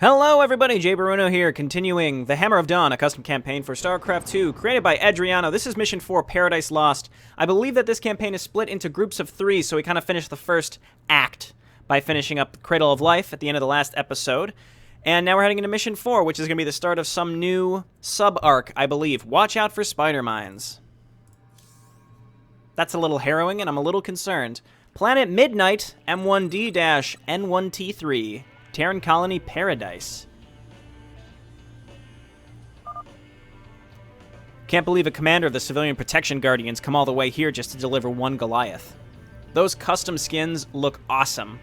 Hello everybody, JayborinoPlays here, continuing The Hammer of Dawn, a custom campaign for Starcraft 2, created by EDHRIANO. This is Mission 4, Paradise Lost. I believe that this campaign is split into groups of 3, so we kind of finished the first act by finishing up Cradle of Life at the end of the last episode. And now we're heading into Mission 4, which is going to be the start of some new sub-arc, I believe. Watch out for spider mines. That's a little harrowing, and I'm a little concerned. Planet Midnight, M1D-N1T3. Terran Colony Paradise. Can't believe a commander of the Civilian Protection Guardians come all the way here just to deliver one Goliath. Those custom skins look awesome.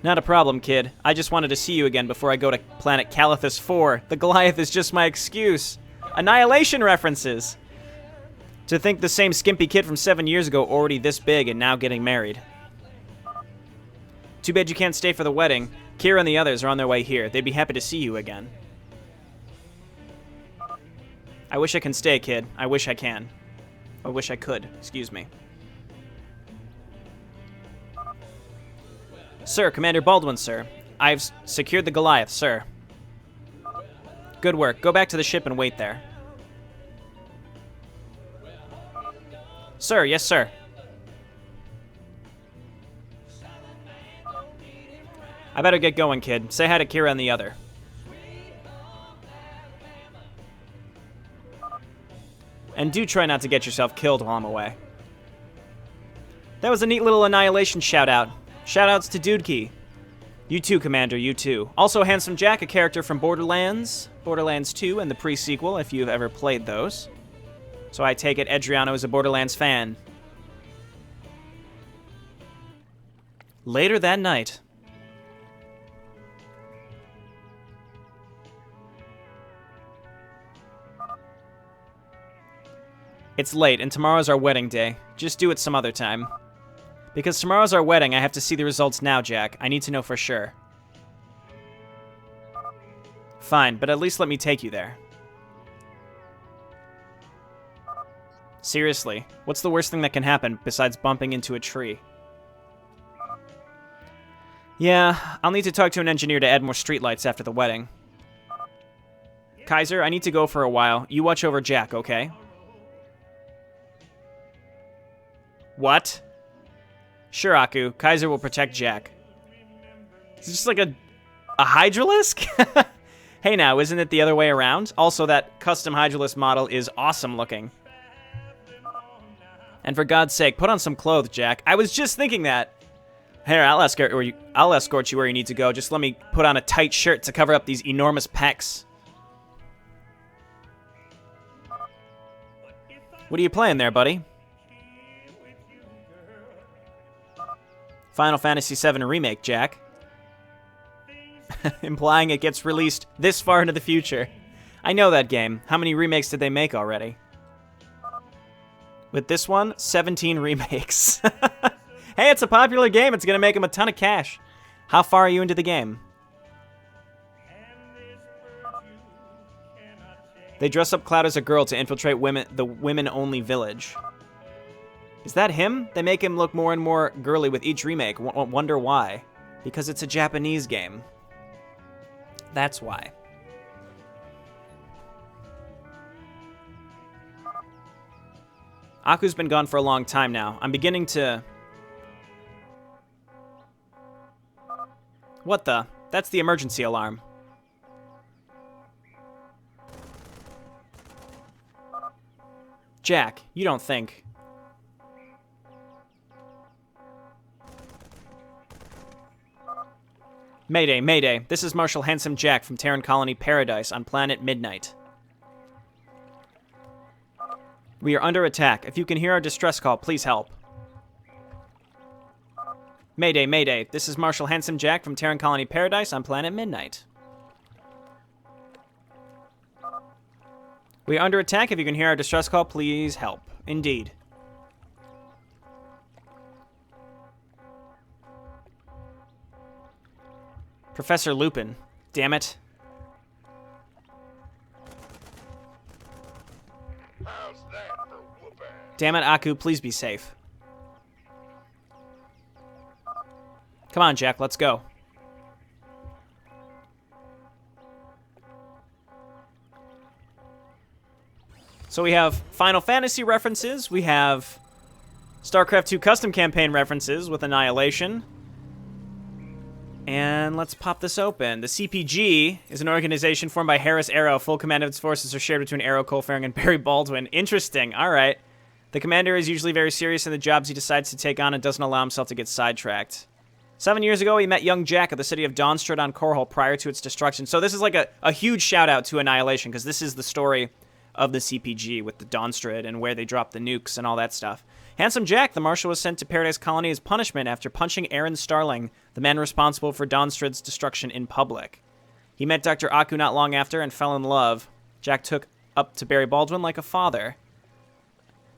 Not a problem, kid. I just wanted to see you again before I go to planet Calathus 4. The Goliath is just my excuse. Annihilation references! To think the same skimpy kid from 7 years ago already this big and now getting married. Too bad you can't stay for the wedding. Kyra and the others are on their way here. They'd be happy to see you again. I wish I can stay, kid. I wish I can. I wish I could. Excuse me. Sir, Commander Baldwin, sir. I've secured the Goliath, sir. Good work. Go back to the ship and wait there. Sir, yes, sir. I better get going, kid. Say hi to Kyra and the other. And do try not to get yourself killed while I'm away. That was a neat little Annihilation shout-out. Shout-outs to Dudekey. You too, Commander, you too. Also, Handsome Jack, a character from Borderlands 2, and the pre-sequel, if you've ever played those. So I take it EDHRIANO is a Borderlands fan. Later that night. It's late, and tomorrow's our wedding day. Just do it some other time. Because tomorrow's our wedding, I have to see the results now, Jack. I need to know for sure. Fine, but at least let me take you there. Seriously, what's the worst thing that can happen besides bumping into a tree? Yeah, I'll need to talk to an engineer to add more streetlights after the wedding. Kaiser, I need to go for a while. You watch over Jack, okay? What? Sure, Aku. Kaiser will protect Jack. Is this just like a Hydralisk? Hey now, isn't it the other way around? Also, that custom Hydralisk model is awesome looking. And for God's sake, put on some clothes, Jack. I was just thinking that. Here, I'll escort you where you need to go. Just let me put on a tight shirt to cover up these enormous pecs. What are you playing there, buddy? Final Fantasy VII Remake, Jack. Implying it gets released this far into the future. I know that game. How many remakes did they make already? With this one, 17 remakes. Hey, it's a popular game. It's going to make them a ton of cash. How far are you into the game? They dress up Cloud as a girl to infiltrate the women-only village. Is that him? They make him look more and more girly with each remake. Wonder why. Because it's a Japanese game. That's why. Aku's been gone for a long time now. I'm beginning to... What the? That's the emergency alarm. Jack, you don't think... Mayday, Mayday. This is Marshal Handsome Jack from Terran Colony Paradise on planet Midnight. We are under attack. If you can hear our distress call, please help. Mayday, Mayday. This is Marshal Handsome Jack from Terran Colony Paradise on planet Midnight. We are under attack. If you can hear our distress call, please help. Indeed. Professor Lupin. Damn it. Damn it, Aku, please be safe. Come on, Jack, let's go. So we have Final Fantasy references. We have Starcraft 2 custom campaign references with Annihilation. And let's pop this open. The CPG is an organization formed by Harris Arrow. Full command of its forces are shared between Arrow, Colfaring, and Barry Baldwin. Interesting. All right. The commander is usually very serious in the jobs he decides to take on and doesn't allow himself to get sidetracked. 7 years ago, he met young Jack at the city of Dawnstrad on Korhal prior to its destruction. So this is like a huge shout-out to Annihilation, because this is the story of the CPG with the Dawnstrad and where they dropped the nukes and all that stuff. Handsome Jack, the Marshal, was sent to Paradise Colony as punishment after punching Aaron Starling, the man responsible for Dawnstrad's destruction in public. He met Dr. Aku not long after and fell in love. Jack took up to Barry Baldwin like a father.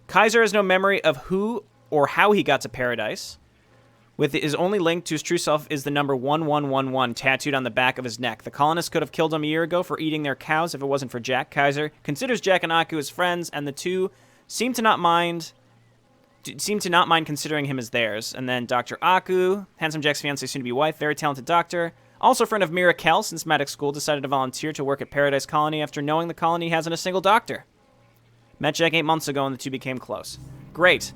Kaiser has no memory of who or how he got to Paradise. With his only link to his true self is the number 1111 tattooed on the back of his neck. The colonists could have killed him a year ago for eating their cows if it wasn't for Jack. Kaiser considers Jack and Aku as friends, and the two seem to not mind considering him as theirs. And then Dr. Aku, Handsome Jack's fiancé, soon-to-be wife, very talented doctor, also a friend of Mira Kell since medic school, decided to volunteer to work at Paradise Colony after knowing the colony hasn't a single doctor. Met Jack 8 months ago, and the two became close. Great.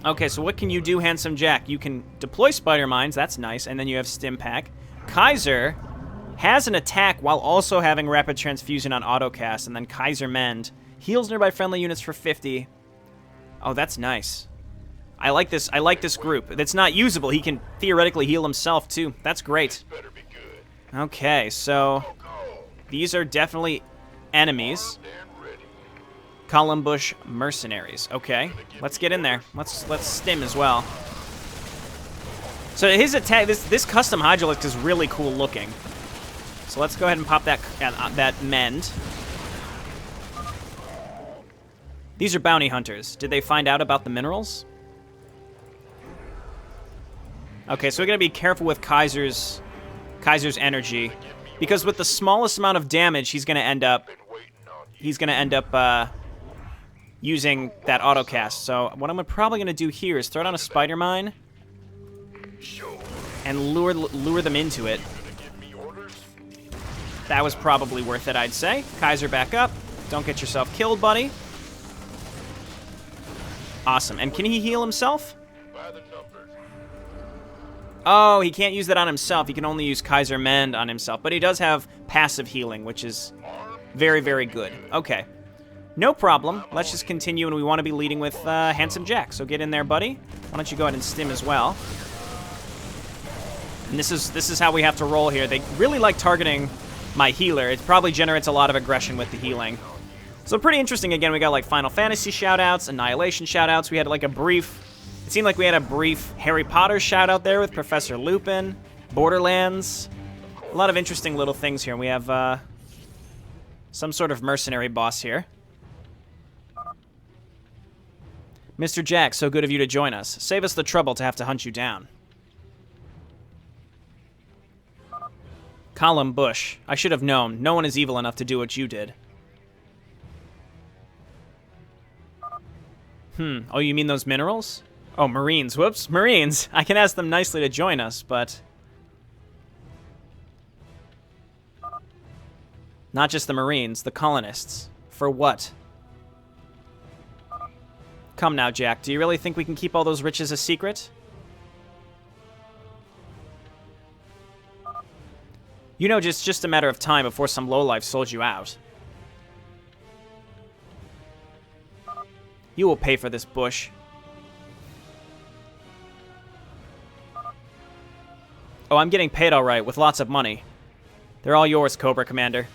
Okay, so what can you do, Handsome Jack? You can deploy spider mines, that's nice, and then you have Stim Pack. Kaiser has an attack while also having Rapid Transfusion on autocast, and then Kaiser Mend. Heals nearby friendly units for 50. Oh, that's nice. I like this group. It's not usable. He can theoretically heal himself, too. That's great. Okay, so these are definitely enemies. Columbush mercenaries. Okay, let's get in there. Let's stim as well. So his attack, this custom Hydralisk is really cool looking. So let's go ahead and pop that mend. These are bounty hunters. Did they find out about the minerals? Okay, so we're gonna be careful with Kaiser's energy, because with the smallest amount of damage, he's gonna end up using that autocast. So what I'm probably going to do here is throw down a spider mine and lure them into it. That was probably worth it, I'd say. Kaiser, back up. Don't get yourself killed, buddy. Awesome. And can he heal himself? Oh, he can't use that on himself. He can only use Kaiser Mend on himself. But he does have passive healing, which is very, very good. Okay. No problem. Let's just continue, and we want to be leading with Handsome Jack. So get in there, buddy. Why don't you go ahead and stim as well? And this is how we have to roll here. They really like targeting my healer. It probably generates a lot of aggression with the healing. So pretty interesting. Again, we got like Final Fantasy shoutouts, Annihilation shoutouts. We had like it seemed like we had a brief Harry Potter shoutout there with Professor Lupin, Borderlands. A lot of interesting little things here. We have some sort of mercenary boss here. Mr. Jack, so good of you to join us. Save us the trouble to have to hunt you down. Column Bush. I should have known. No one is evil enough to do what you did. Oh, you mean those minerals? Oh, Marines. Whoops, Marines. I can ask them nicely to join us, but... Not just the Marines, the colonists. For what? Come now, Jack. Do you really think we can keep all those riches a secret? You know, it's just a matter of time before some lowlife sold you out. You will pay for this, Bush. Oh, I'm getting paid all right, with lots of money. They're all yours, Cobra Commander.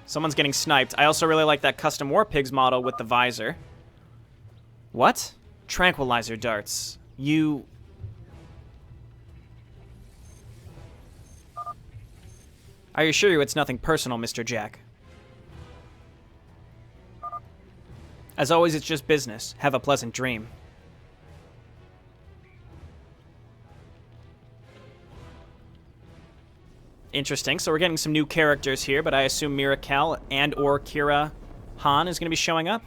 Someone's getting sniped. I also really like that custom War Pigs model with the visor. What? Tranquilizer darts. You... I assure you it's nothing personal, Mr. Jack. As always, it's just business. Have a pleasant dream. Interesting. So we're getting some new characters here, but I assume Mira Kell and or Kyra Han is going to be showing up.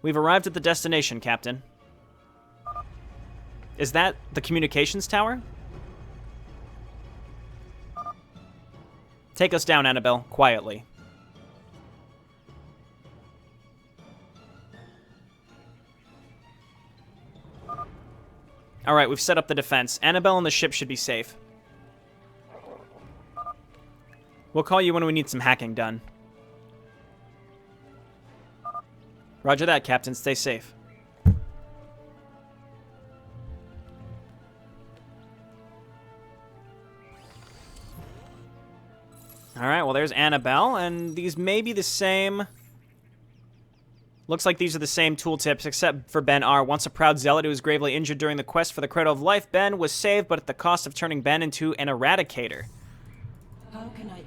We've arrived at the destination, Captain. Is that the communications tower? Take us down, Annabelle, quietly. Alright, we've set up the defense. Annabelle and the ship should be safe. We'll call you when we need some hacking done. Roger that, Captain. Stay safe. Alright, well there's Annabelle, and these may be the same. Looks like these are the same tooltips, except for Ben R. Once a proud zealot who was gravely injured during the quest for the Cradle of Life, Ben was saved, but at the cost of turning Ben into an eradicator.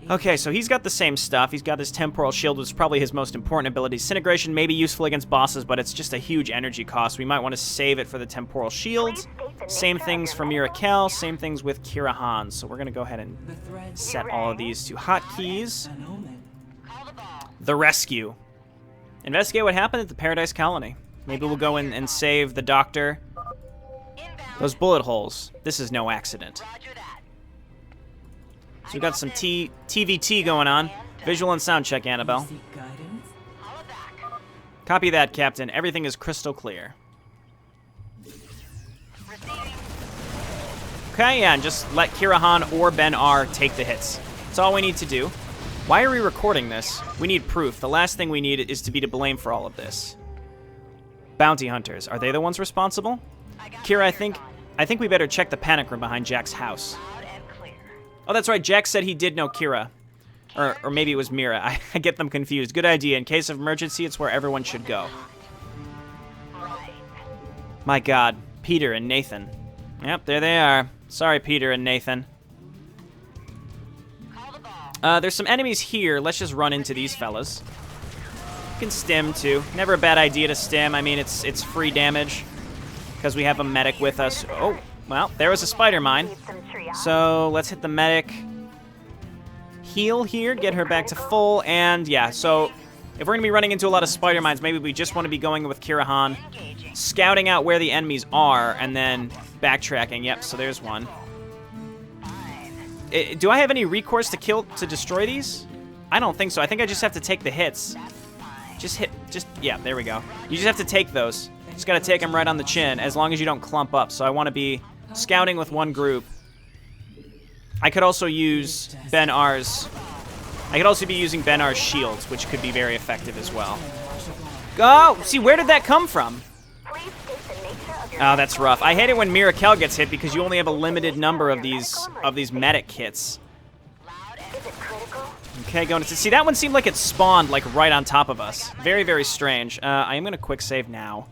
Okay, so he's got the same stuff. He's got his temporal shield, which is probably his most important ability. Disintegration may be useful against bosses, but it's just a huge energy cost. We might want to save it for the temporal shield. Same things for Mirakel, same things with Kyra Han. So we're going to go ahead and set all of these to hotkeys. The rescue. Investigate what happened at the Paradise Colony. Maybe we'll go in and save the doctor. Those bullet holes. This is no accident. So we've got some TVT going on. Visual and sound check, Annabelle. Copy that, Captain. Everything is crystal clear. Okay, yeah, and just let Kyra Han or Ben R take the hits. That's all we need to do. Why are we recording this? We need proof. The last thing we need is to be to blame for all of this. Bounty hunters. Are they the ones responsible? Kyra, I think we better check the panic room behind Jack's house. Oh, that's right. Jack said he did know Kyra. Or maybe it was Mira. I get them confused. Good idea. In case of emergency, it's where everyone should go. My God. Peter and Nathan. Yep, there they are. Sorry, Peter and Nathan. There's some enemies here. Let's just run into these fellas. You can stim, too. Never a bad idea to stim. I mean, it's free damage. Because we have a medic with us. Oh, well, there was a spider mine. So let's hit the medic. Heal here, get her back to full, and yeah, so if we're going to be running into a lot of spider mines, maybe we just want to be going with Kyra Han, scouting out where the enemies are, and then backtracking. Yep, so there's one. Do I have any recourse to destroy these? I don't think so. I think I just have to take the hits. Yeah, there we go. You just have to take those. Just got to take them right on the chin, as long as you don't clump up. So I want to be scouting with one group. I could also use Ben R's... I could also be using Ben R's shields, which could be very effective as well. Oh, see, where did that come from? Oh, that's rough. I hate it when Mirakel gets hit because you only have a limited number of these medic kits. Okay, going to... See, that one seemed like it spawned, like, right on top of us. Very, very strange. I am going to quick save now.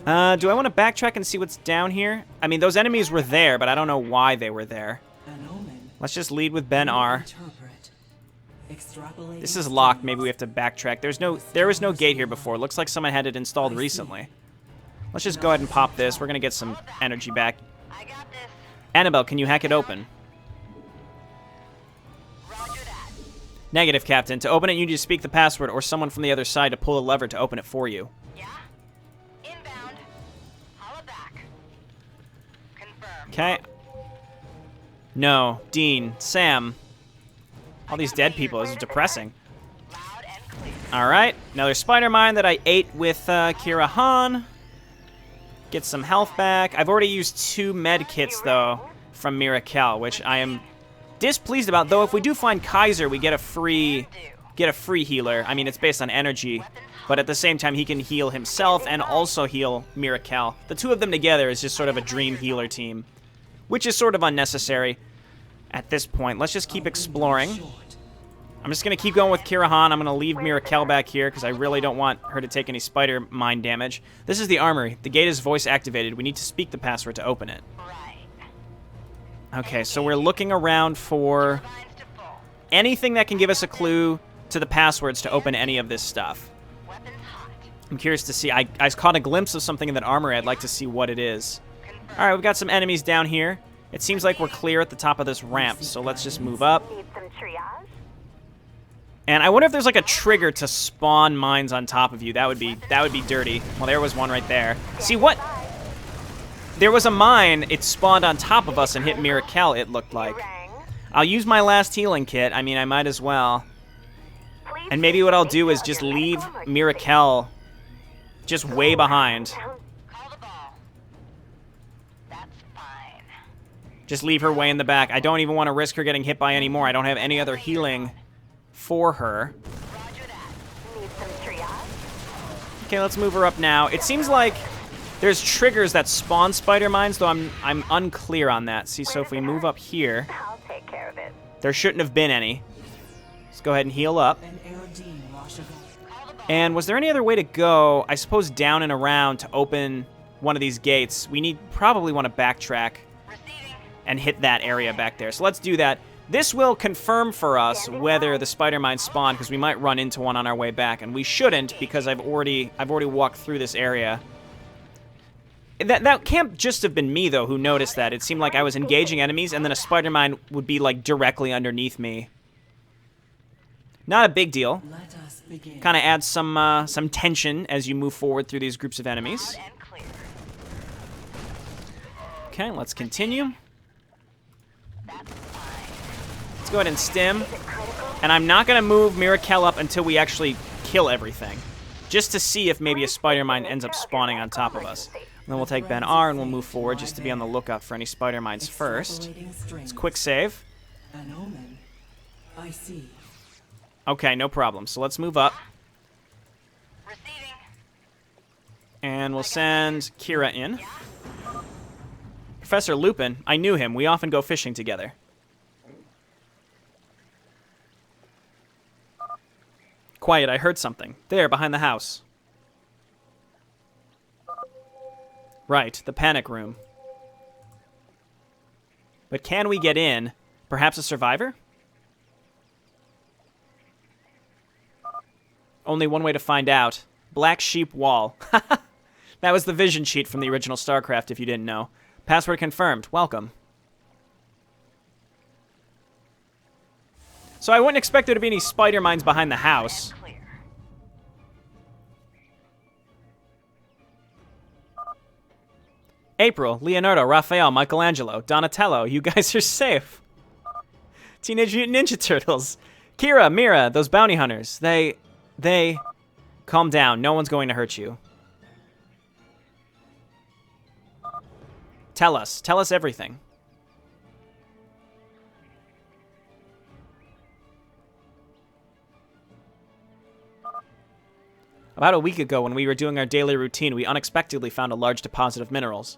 Do I want to backtrack and see what's down here? I mean, those enemies were there, but I don't know why they were there. Let's just lead with Ben R. This is locked. Maybe we have to backtrack. There was no gate here before. Looks like someone had it installed recently. Let's just go ahead and pop this. We're going to get some energy back. Annabelle, can you hack it open? Negative, Captain. To open it, you need to speak the password or someone from the other side to pull the lever to open it for you. Okay. No. Dean. Sam. All these dead people. This is depressing. Alright. Another spider mine that I ate with Kyra Han. Get some health back. I've already used 2 med kits, though, from Mirakel, which I am displeased about. Though if we do find Kaiser, we get a free healer. I mean, it's based on energy. But at the same time, he can heal himself and also heal Mirakel. The two of them together is just sort of a dream healer team, which is sort of unnecessary at this point. Let's just keep exploring. I'm just going to keep going with Kyra Han. I'm going to leave Mirakel back here because I really don't want her to take any spider mine damage. This is the armory. The gate is voice activated. We need to speak the password to open it. Okay, so we're looking around for anything that can give us a clue to the passwords to open any of this stuff. I'm curious to see. I caught a glimpse of something in that armory. I'd like to see what it is. All right, we've got some enemies down here. It seems like we're clear at the top of this ramp, so let's just move up. And I wonder if there's like a trigger to spawn mines on top of you. That would be dirty. Well, there was one right there. See what? There was a mine. It spawned on top of us and hit Mirakel, it looked like. I'll use my last healing kit. I mean, I might as well. And maybe what I'll do is just leave Mirakel just way behind. Just leave her way in the back. I don't even want to risk her getting hit by any more. I don't have any other healing for her. Okay, let's move her up now. It seems like there's triggers that spawn spider mines, though I'm unclear on that. See, so if we move up here, there shouldn't have been any. Let's go ahead and heal up. And was there any other way to go? I suppose down and around to open one of these gates. We probably want to backtrack and hit that area back there. So let's do that. This will confirm for us whether the spider mines spawn, because we might run into one on our way back, and we shouldn't because I've already walked through this area. That can't just have been me though who noticed that. It seemed like I was engaging enemies and then a spider mine would be like directly underneath me. Not a big deal. Kind of adds some tension as you move forward through these groups of enemies. Okay, let's continue. Let's go ahead and stim. And I'm not going to move Mirakel up until we actually kill everything. Just to see if maybe a spider mine ends up spawning on top of us. And then we'll take Ben R and we'll move forward just to be on the lookout for any spider mines first. It's quick save. Okay, no problem. So let's move up. And we'll send Kyra in. Professor Lupin, I knew him. We often go fishing together. Quiet, I heard something. There, behind the house. Right, the panic room. But can we get in? Perhaps a survivor? Only one way to find out. Black sheep wall. That was the vision cheat from the original Starcraft, if you didn't know. Password confirmed. Welcome. So I wouldn't expect there to be any spider mines behind the house. April, Leonardo, Raphael, Michelangelo, Donatello, you guys are safe. Teenage Mutant Ninja Turtles. Kyra, Mira, those bounty hunters. They... Calm down. No one's going to hurt you. Tell us. Tell us everything. About a week ago, when we were doing our daily routine, we unexpectedly found a large deposit of minerals.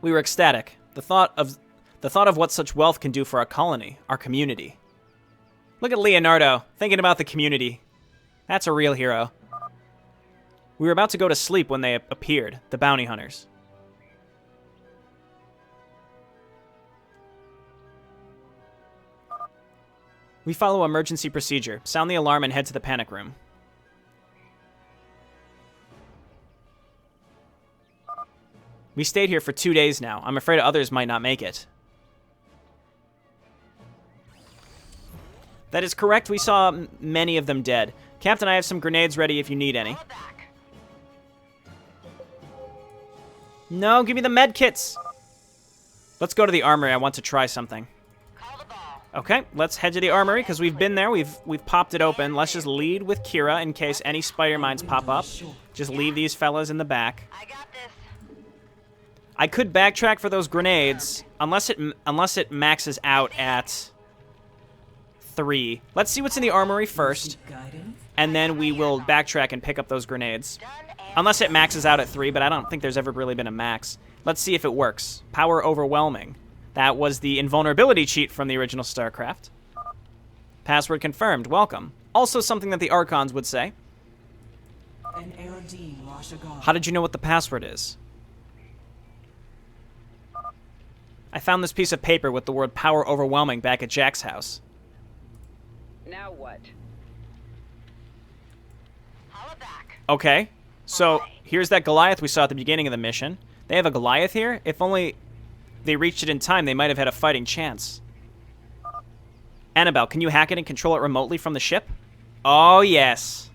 We were ecstatic. The thought of what such wealth can do for our colony, our community. Look at Leonardo, thinking about the community. That's a real hero. We were about to go to sleep when they appeared, the bounty hunters. We follow emergency procedure. Sound the alarm and head to the panic room. We stayed here for 2 days now. I'm afraid others might not make it. That is correct. We saw many of them dead. Captain, I have some grenades ready if you need any. No, give me the med kits. Let's go to the armory. I want to try something. Okay, let's head to the armory because we've been there. We've popped it open. Let's just lead with Kyra in case any spider mines pop up. Just leave these fellas in the back. I could backtrack for those grenades unless it maxes out at 3. Let's see what's in the armory first, and then we will backtrack and pick up those grenades. Unless it maxes out at 3, but I don't think there's ever really been a max. Let's see if it works. Power overwhelming. That was the invulnerability cheat from the original StarCraft. Password confirmed. Welcome. Also something that the Archons would say. How did you know what the password is? I found this piece of paper with the word power overwhelming back at Jack's house. Now what? Okay. So, here's that Goliath we saw at the beginning of the mission. They have a Goliath here? If only they reached it in time, they might have had a fighting chance. Annabelle, can you hack it and control it remotely from the ship? Oh, yes.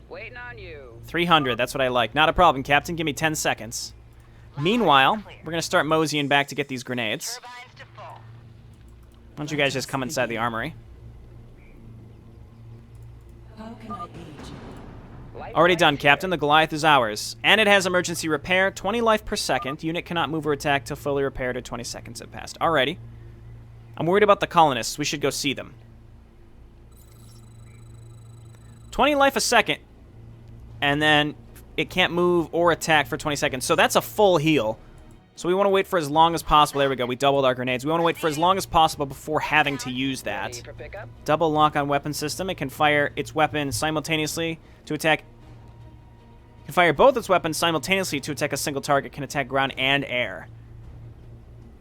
Waiting on you. 300, that's what I like. Not a problem, Captain. Give me 10 seconds. Meanwhile, we're gonna start moseying back to get these grenades. Why don't you guys just come inside the armory? How can I aid you? Already done, Captain. The Goliath is ours. And it has emergency repair, 20 life per second. Unit cannot move or attack till fully repaired or 20 seconds have passed. Alrighty. I'm worried about the colonists. We should go see them. 20 life a second. And then it can't move or attack for 20 seconds. So that's a full heal. So we want to wait for as long as possible. There we go. We doubled our grenades. We want to wait for as long as possible before having to use that. Double lock on weapon system. It can fire its weapon simultaneously to attack. It can fire both its weapons simultaneously to attack a single target. Can attack ground and air.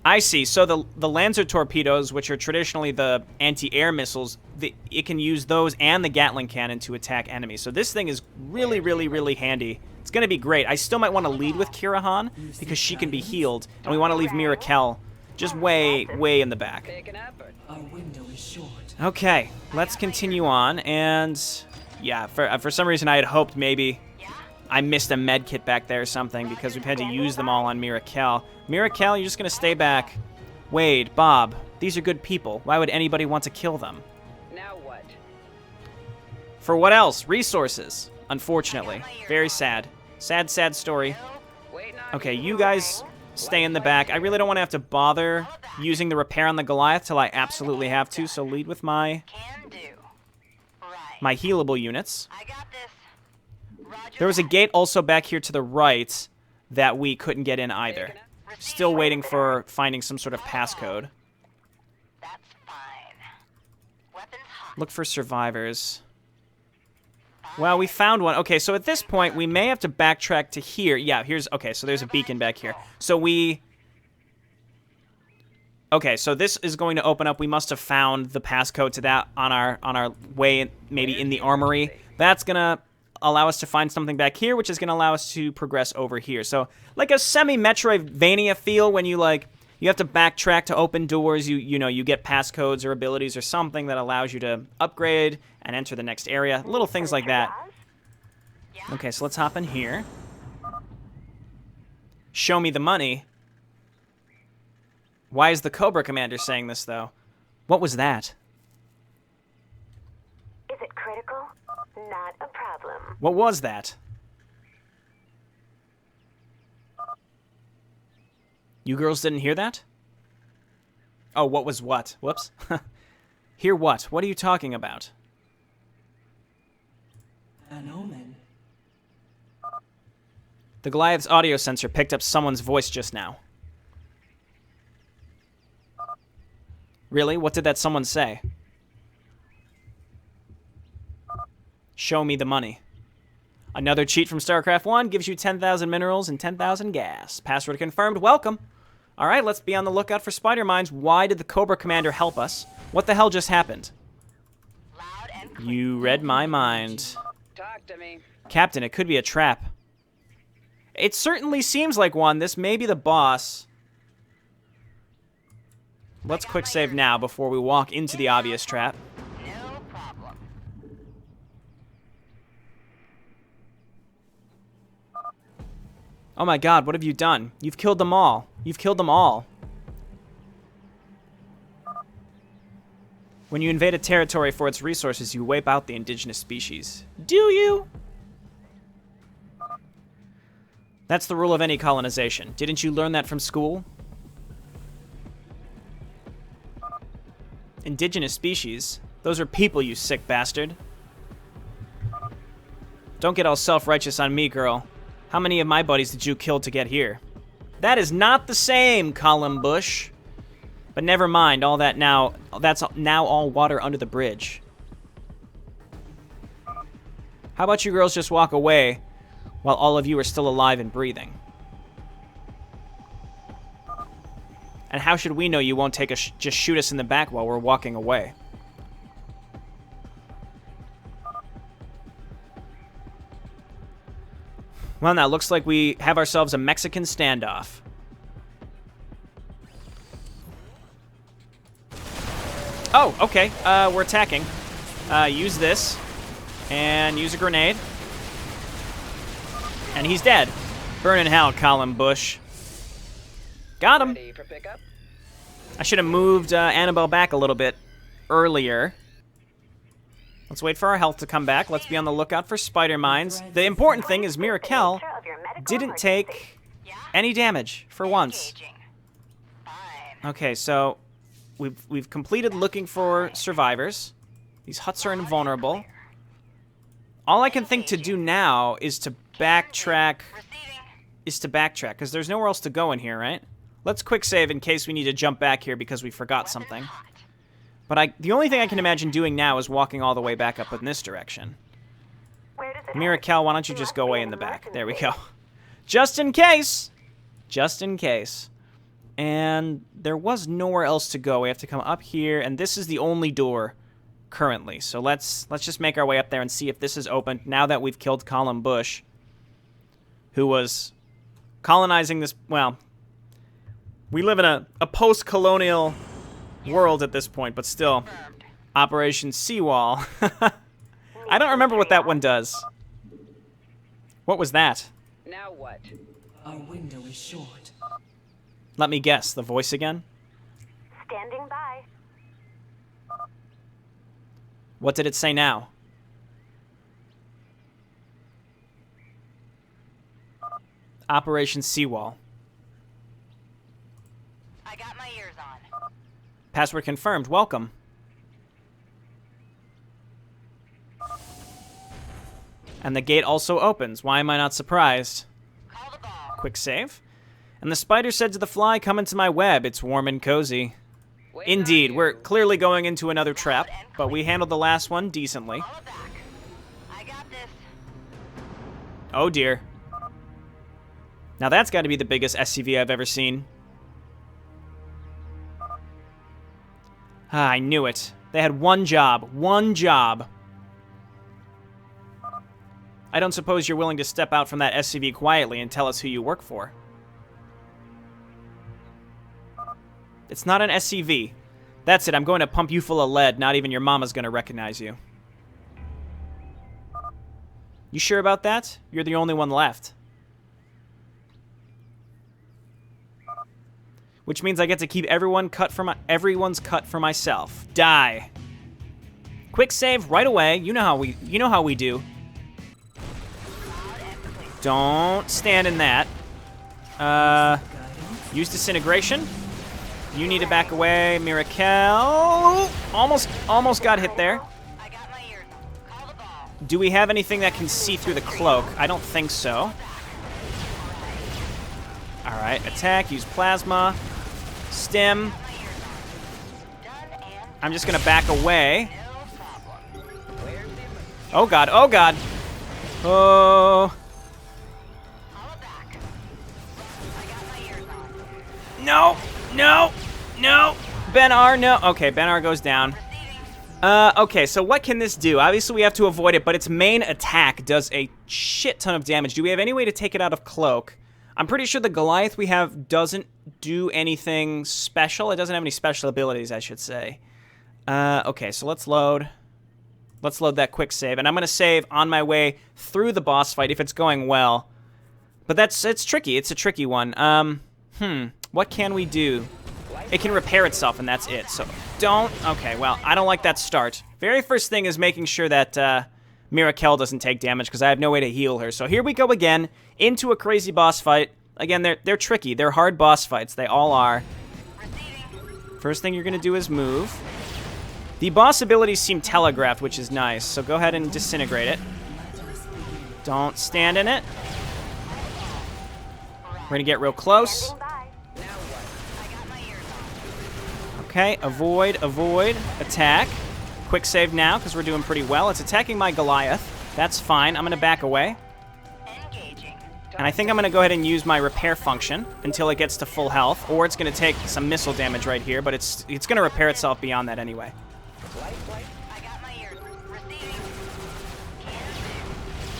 I see. So the Lancer torpedoes, which are traditionally the anti-air missiles, it can use those and the Gatling cannon to attack enemies. So this thing is really, really, really handy. It's going to be great. I still might want to lead with Kyra Han because she can be healed, and we want to leave Mirakel just way, way in the back. Our window is short. Okay, let's continue on. And yeah, for some reason I had hoped maybe I missed a med kit back there or something because we've had to use them all on Mirakel. Mirakel, you're just going to stay back. Wade, Bob, these are good people. Why would anybody want to kill them? Now what? For what else? Resources. Unfortunately. Very sad. Sad, sad story. Okay, you guys stay in the back. I really don't want to have to bother using the repair on the Goliath till I absolutely have to, so lead with my healable units. There was a gate also back here to the right that we couldn't get in either. Still waiting for finding some sort of passcode. Look for survivors. Well, we found one. Okay, so at this point, we may have to backtrack to here. Yeah, here's... Okay, so there's a beacon back here. So we... Okay, so this is going to open up. We must have found the passcode to that on our way, maybe in the armory. That's going to allow us to find something back here, which is going to allow us to progress over here. So, like a semi-Metroidvania feel when you, like... You have to backtrack to open doors. You know, you get passcodes or abilities or something that allows you to upgrade and enter the next area. Little things like that. Okay, so let's hop in here. Show me the money. Why is the Cobra Commander saying this, though? What was that? Is it critical? Not a problem. What was that? You girls didn't hear that? Oh, what was what? Whoops. Hear what? What are you talking about? An omen. The Goliath's audio sensor picked up someone's voice just now. Really? What did that someone say? Show me the money. Another cheat from Starcraft 1 gives you 10,000 minerals and 10,000 gas. Password confirmed. Welcome. All right, let's be on the lookout for spider mines. Why did the Cobra Commander help us? What the hell just happened? You read my mind. Talk to me. Captain, it could be a trap. It certainly seems like one. This may be the boss. Let's quick save now before we walk into the obvious trap. No problem. Oh my god, what have you done? You've killed them all. You've killed them all. When you invade a territory for its resources, you wipe out the indigenous species. Do you? That's the rule of any colonization. Didn't you learn that from school? Indigenous species? Those are people, you sick bastard. Don't get all self-righteous on me, girl. How many of my buddies did you kill to get here? That is not the same, Colin Bush. But never mind, all that now, that's now all water under the bridge. How about you girls just walk away while all of you are still alive and breathing? And how should we know you won't take just shoot us in the back while we're walking away? Well, now, looks like we have ourselves a Mexican standoff. Oh, okay. We're attacking. Use this. And use a grenade. And he's dead. Burn in hell, Colin Bush. Got him. Ready for pickup? I should have moved Annabelle back a little bit earlier. Let's wait for our health to come back. Let's be on the lookout for spider mines. The important thing is Mirakel didn't take any damage for once. Okay, so we've completed looking for survivors. These huts are invulnerable. All I can think to do now is to backtrack. Because there's nowhere else to go in here, right? Let's quick save in case we need to jump back here because we forgot something. But the only thing I can imagine doing now is walking all the way back up in this direction. Mirakel, why don't you just go away in the back? There we go. Just in case. Just in case. And there was nowhere else to go. We have to come up here, and this is the only door currently. So let's just make our way up there and see if this is open now that we've killed Colin Bush, who was colonizing this. Well, we live in a post-colonial world at this point, but still. Operation Seawall. I don't remember what that one does. What was that? Now what? Our window is short. Let me guess. The voice again? Standing by. What did it say now? Operation Seawall. I got my ears on. Password confirmed. Welcome. And the gate also opens. Why am I not surprised? Call the ball. Quick save. And the spider said to the fly, come into my web. It's warm and cozy. Waiting on Indeed, you. we're clearly going into another trap, but we handled the last one decently. Call it back. I got this. Oh dear. Now that's got to be the biggest SCV I've ever seen. Ah, I knew it. They had one job. One job. I don't suppose you're willing to step out from that SCV quietly and tell us who you work for. It's not an SCV. That's it, I'm going to pump you full of lead. Not even your mama's going to recognize you. You sure about that? You're the only one left. Which means I get to keep everyone's cut for myself. Die. Quick save right away. You know how we do. Don't stand in that. Use disintegration. You need to back away, Mirakel. Almost got hit there. I got my ears on. Call the ball. Do we have anything that can see through the cloak? I don't think so. All right, attack. Use plasma. Stim. I'm just gonna back away. Oh god! Oh god! Oh! Call it back. I got my ears on. No! No! No! Ben-R, no. Okay, Ben-R goes down. Okay, so what can this do? Obviously, we have to avoid it, but its main attack does a shit ton of damage. Do we have any way to take it out of cloak? I'm pretty sure the Goliath we have doesn't do anything special. It doesn't have any special abilities, I should say. Okay, so let's load. Let's load that quick save. And I'm going to save on my way through the boss fight if it's going well. But it's tricky. It's a tricky one. What can we do? It can repair itself, and that's it. So don't... Okay, well, I don't like that start. Very first thing is making sure that Mirakel doesn't take damage, because I have no way to heal her. So here we go again, into a crazy boss fight. Again, they're tricky. They're hard boss fights. They all are. First thing you're going to do is move. The boss abilities seem telegraphed, which is nice. So go ahead and disintegrate it. Don't stand in it. We're going to get real close. Okay, avoid, attack. Quick save now, because we're doing pretty well. It's attacking my Goliath. That's fine. I'm going to back away. And I think I'm going to go ahead and use my repair function until it gets to full health, or it's going to take some missile damage right here, but it's going to repair itself beyond that anyway.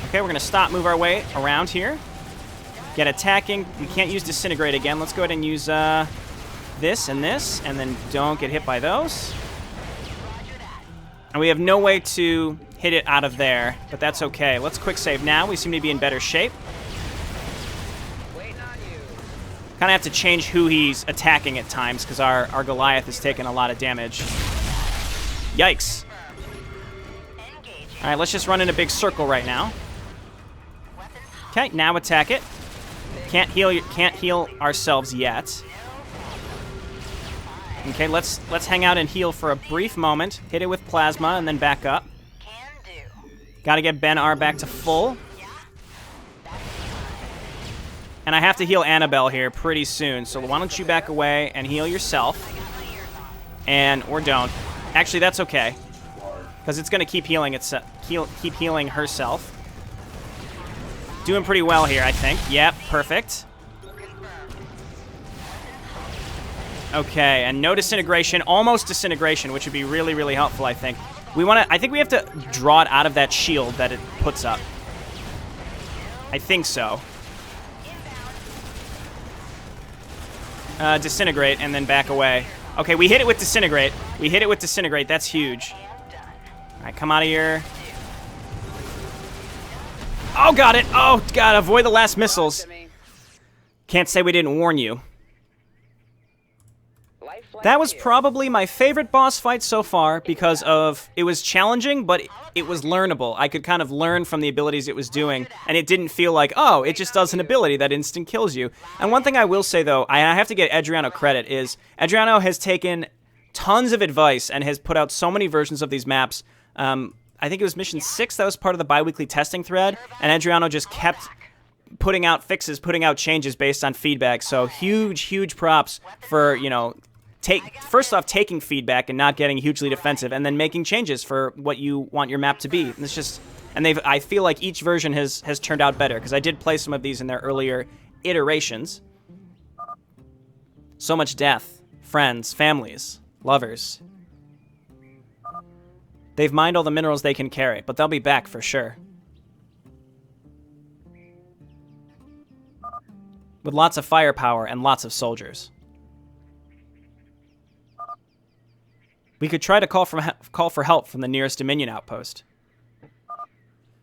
Okay, we're going to move our way around here. Get attacking. We can't use disintegrate again. Let's go ahead and use this, and then don't get hit by those. And we have no way to hit it out of there, but that's okay. Let's quick save now. We seem to be in better shape. Kind of have to change who he's attacking at times, because our Goliath is taking a lot of damage. Yikes. Alright, let's just run in a big circle right now. Okay, now attack it. Can't heal ourselves yet. Okay, let's hang out and heal for a brief moment. Hit it with plasma and then back up. Gotta get Ben R back to full. And I have to heal Annabelle here pretty soon, so why don't you back away and heal yourself. Or don't. Actually, that's okay, because it's gonna keep healing keep healing herself. Doing pretty well here, I think. Yep, perfect. Okay, and no disintegration, almost disintegration, which would be really, really helpful, I think. I think we have to draw it out of that shield that it puts up. I think so. Disintegrate, and then back away. Okay, we hit it with disintegrate. That's huge. Alright, come out of here. Oh, got it. Oh, God, avoid the last missiles. Can't say we didn't warn you. That was probably my favorite boss fight so far because it was challenging, but it was learnable. I could kind of learn from the abilities it was doing, and it didn't feel like, oh, it just does an ability that instant kills you. And one thing I will say, though, I have to get EDHRIANO credit, is EDHRIANO has taken tons of advice and has put out so many versions of these maps. I think it was Mission 6 that was part of the bi-weekly testing thread, and EDHRIANO just kept putting out fixes, putting out changes based on feedback. So huge, huge props for, first off, taking feedback and not getting hugely defensive, and then making changes for what you want your map to be. And it's just, and I feel like each version has turned out better, because I did play some of these in their earlier iterations. So much death, friends, families, lovers. They've mined all the minerals they can carry, but they'll be back for sure. With lots of firepower and lots of soldiers. We could try to call for help from the nearest Dominion outpost.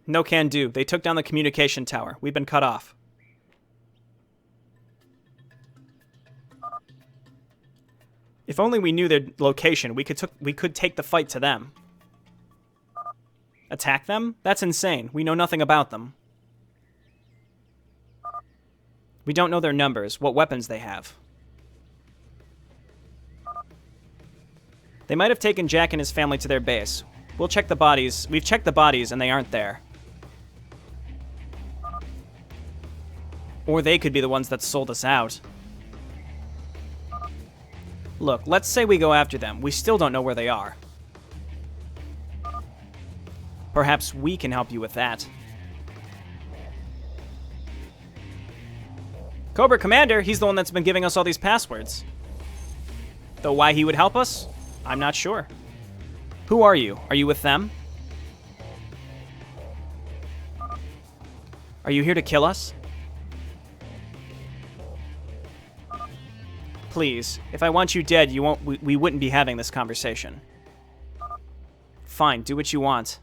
No can do. They took down the communication tower. We've been cut off. If only we knew their location, we could take the fight to them. Attack them? That's insane. We know nothing about them. We don't know their numbers, what weapons they have. They might have taken Jack and his family to their base. We'll check the bodies. We've checked the bodies, and they aren't there. Or they could be the ones that sold us out. Look, let's say we go after them. We still don't know where they are. Perhaps we can help you with that. Cobra Commander, he's the one that's been giving us all these passwords. Though why he would help us, I'm not sure. Who are you? Are you with them? Are you here to kill us? Please, if I want you dead, we wouldn't be having this conversation. Fine, do what you want.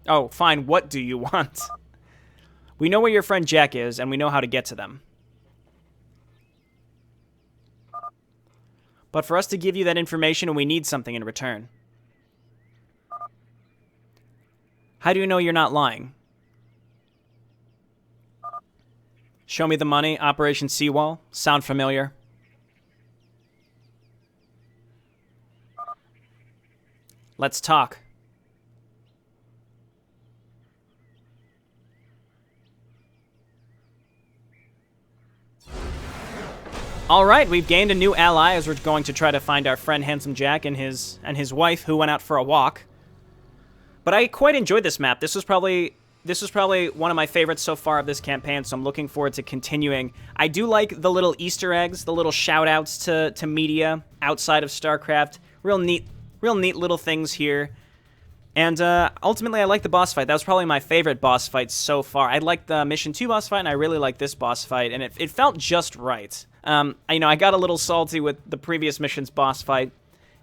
Oh, fine, what do you want? We know where your friend Jack is, and we know how to get to them. But for us to give you that information, we need something in return. How do you know you're not lying? Show me the money, Operation Seawall. Sound familiar? Let's talk. Alright, we've gained a new ally as we're going to try to find our friend Handsome Jack and his wife, who went out for a walk. But I quite enjoyed this map. This was probably one of my favorites so far of this campaign, so I'm looking forward to continuing. I do like the little Easter eggs, the little shout-outs to media outside of StarCraft. Real neat little things here. And ultimately, I like the boss fight. That was probably my favorite boss fight so far. I liked the Mission 2 boss fight, and I really liked this boss fight, and it felt just right. I got a little salty with the previous mission's boss fight,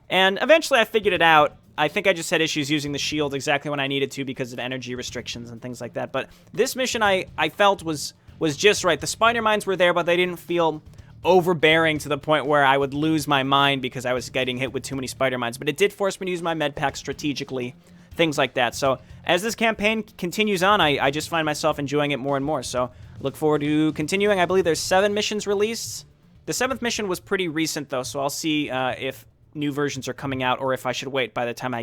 and eventually I figured it out. I think I just had issues using the shield exactly when I needed to because of energy restrictions and things like that. But this mission I felt was was just right. The spider mines were there, but they didn't feel overbearing to the point where I would lose my mind because I was getting hit with too many spider mines. But it did force me to use my med pack strategically, things like that. So as this campaign continues on, I just find myself enjoying it more and more. So look forward to continuing. I believe there's 7 missions released. The 7th mission was pretty recent, though, so I'll see if new versions are coming out or if I should wait by the time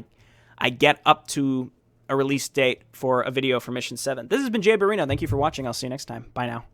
I get up to a release date for a video for Mission 7. This has been JayborinoPlays. Thank you for watching. I'll see you next time. Bye now.